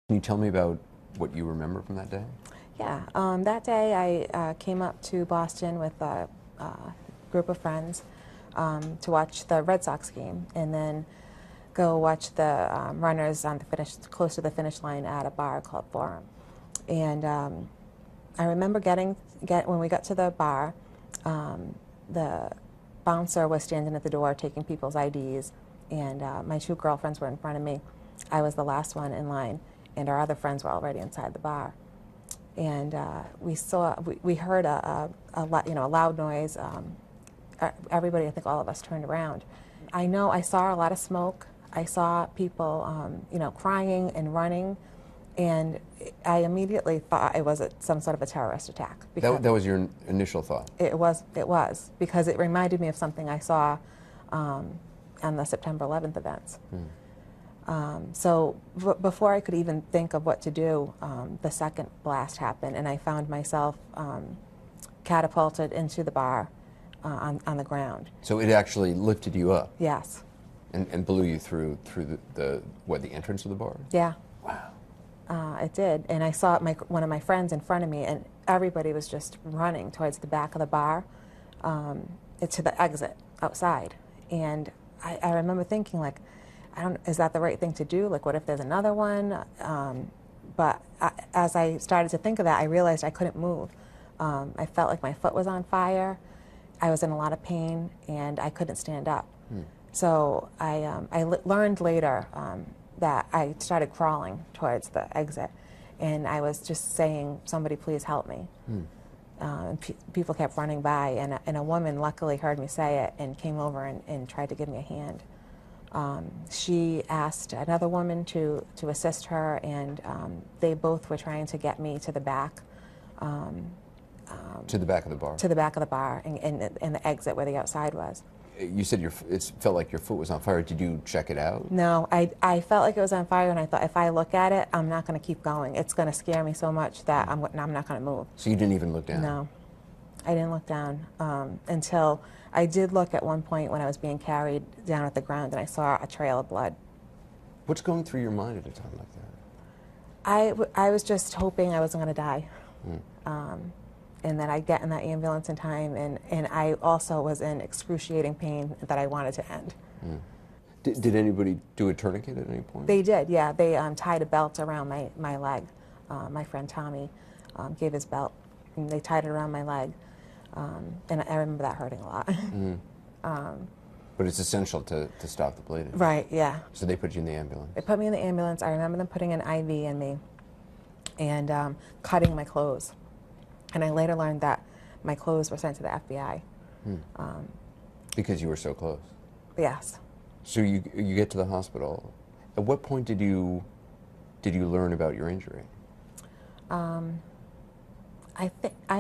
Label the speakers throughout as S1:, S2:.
S1: Can you tell me about what you remember from that day?
S2: Yeah, that day I came up to Boston with a group of friends to watch the Red Sox game, and then go watch the runners on the close to the finish line at a bar called Forum. And I remember when we got to the bar, the bouncer was standing at the door taking people's IDs, and my two girlfriends were in front of me. I was the last one in line, and our other friends were already inside the bar. And we heard a loud noise. Everybody, I think all of us, turned around. I saw a lot of smoke. I saw people, crying and running, and I immediately thought it was some sort of a terrorist attack.
S1: That was your initial thought?
S2: It was, because it reminded me of something I saw on the September 11th events. So before I could even think of what to do, the second blast happened, and I found myself catapulted into the bar on the ground.
S1: So it actually lifted you up?
S2: Yes.
S1: And blew you through the entrance of the bar?
S2: Yeah.
S1: Wow.
S2: It did, and I saw one of my friends in front of me, and everybody was just running towards the back of the bar, to the exit outside. And I remember thinking, like, is that the right thing to do? Like, what if there's another one? But as I started to think of that, I realized I couldn't move. I felt like my foot was on fire. I was in a lot of pain, and I couldn't stand up. So I learned later that I started crawling towards the exit, and I was just saying, "Somebody please help me." And people kept running by, and a woman luckily heard me say it and came over and tried to give me a hand. She asked another woman to assist her, and they both were trying to get me to the back.
S1: To the back of the bar?
S2: To the back of the bar, and the exit where the outside was.
S1: You said it felt like your foot was on fire. Did you check it out?
S2: No, I felt like it was on fire, and I thought, if I look at it, I'm not going to keep going. It's going to scare me so much that I'm not going to move.
S1: So you didn't even look down?
S2: No, I didn't look down until I did look at one point when I was being carried down at the ground, and I saw a trail of blood.
S1: What's going through your mind at a time like that?
S2: I was just hoping I wasn't going to die. And that I'd get in that ambulance in time, and I also was in excruciating pain that I wanted to end.
S1: Did anybody do a tourniquet at any point?
S2: They did, yeah. They tied a belt around my leg. My friend Tommy gave his belt, and they tied it around my leg. And I remember that hurting a lot.
S1: But it's essential to stop the bleeding.
S2: Right, yeah.
S1: So they put you in the ambulance?
S2: They put me in the ambulance. I remember them putting an IV in me and cutting my clothes. And I later learned that my clothes were sent to the FBI.
S1: Because you were so close?
S2: Yes.
S1: So you get to the hospital. At what point did you learn about your injury?
S2: I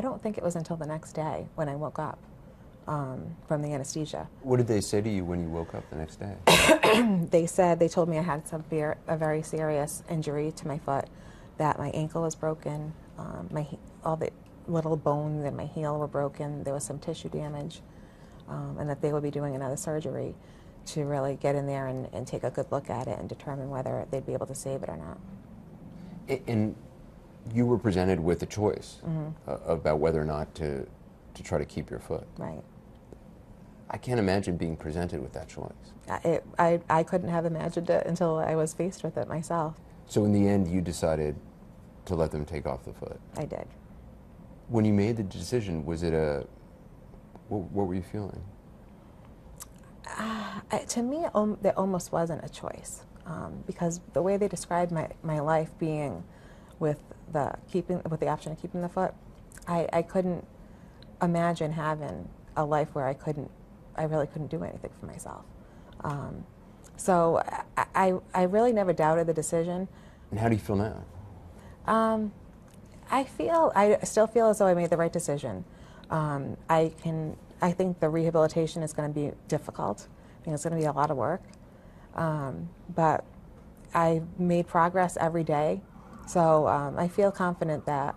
S2: don't think it was until the next day when I woke up from the anesthesia.
S1: What did they say to you when you woke up the next day?
S2: They told me I had a very serious injury to my foot, that my ankle was broken, all the little bones in my heel were broken, there was some tissue damage, and that they would be doing another surgery to really get in there and take a good look at it and determine whether they'd be able to save it or not.
S1: And you were presented with a choice about whether or not to try to keep your foot.
S2: Right.
S1: I can't imagine being presented with that choice.
S2: I couldn't have imagined it until I was faced with it myself.
S1: So in the end, you decided to let them take off the foot?
S2: I did.
S1: When you made the decision, was it what were you feeling?
S2: To me, there almost wasn't a choice, because the way they described my life being with the option of keeping the foot, I couldn't imagine having a life where I really couldn't do anything for myself. So I really never doubted the decision.
S1: And how do you feel now?
S2: I still feel as though I made the right decision. I think the rehabilitation is going to be difficult. I think it's going to be a lot of work. But I made progress every day. So I feel confident that,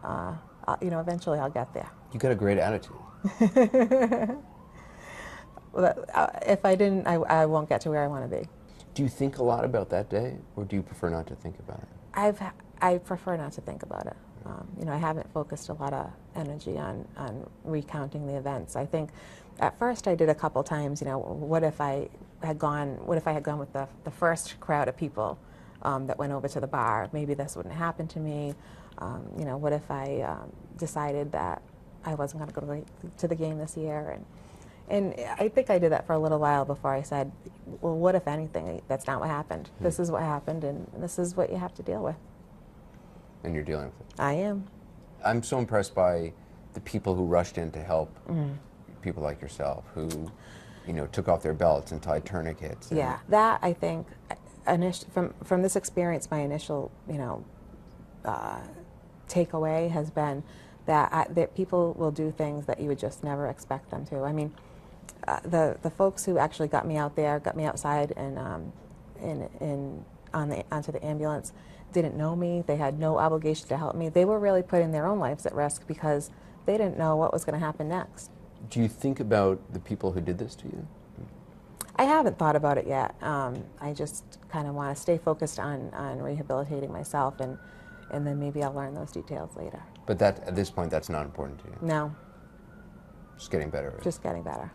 S2: eventually I'll get there.
S1: You got a great attitude.
S2: if I didn't, I won't get to where I want to be.
S1: Do you think a lot about that day, or do you prefer not to think about it?
S2: I prefer not to think about it. You know, I haven't focused a lot of energy on recounting the events. I think at first I did a couple times. You know, what if I had gone with the first crowd of people that went over to the bar? Maybe this wouldn't happen to me. You know, what if I decided that I wasn't going to go to the game this year? And I think I did that for a little while before I said, well, what if anything? That's not what happened. This is what happened, and this is what you have to deal with.
S1: And you're dealing with it.
S2: I am.
S1: I'm so impressed by the people who rushed in to help people like yourself, who, you know, took off their belts and tied tourniquets. And
S2: Yeah, that I think, from this experience, my initial, you know, takeaway has been that people will do things that you would just never expect them to. I mean, the folks who actually got me out there, got me outside and onto the ambulance, didn't know me. They had no obligation to help me. They were really putting their own lives at risk because they didn't know what was going to happen next.
S1: Do you think about the people who did this to you?
S2: I haven't thought about it yet. I just kind of want to stay focused on rehabilitating myself, and then maybe I'll learn those details later.
S1: But that, at this point, that's not important to you?
S2: No.
S1: Just getting better.
S2: Just getting better.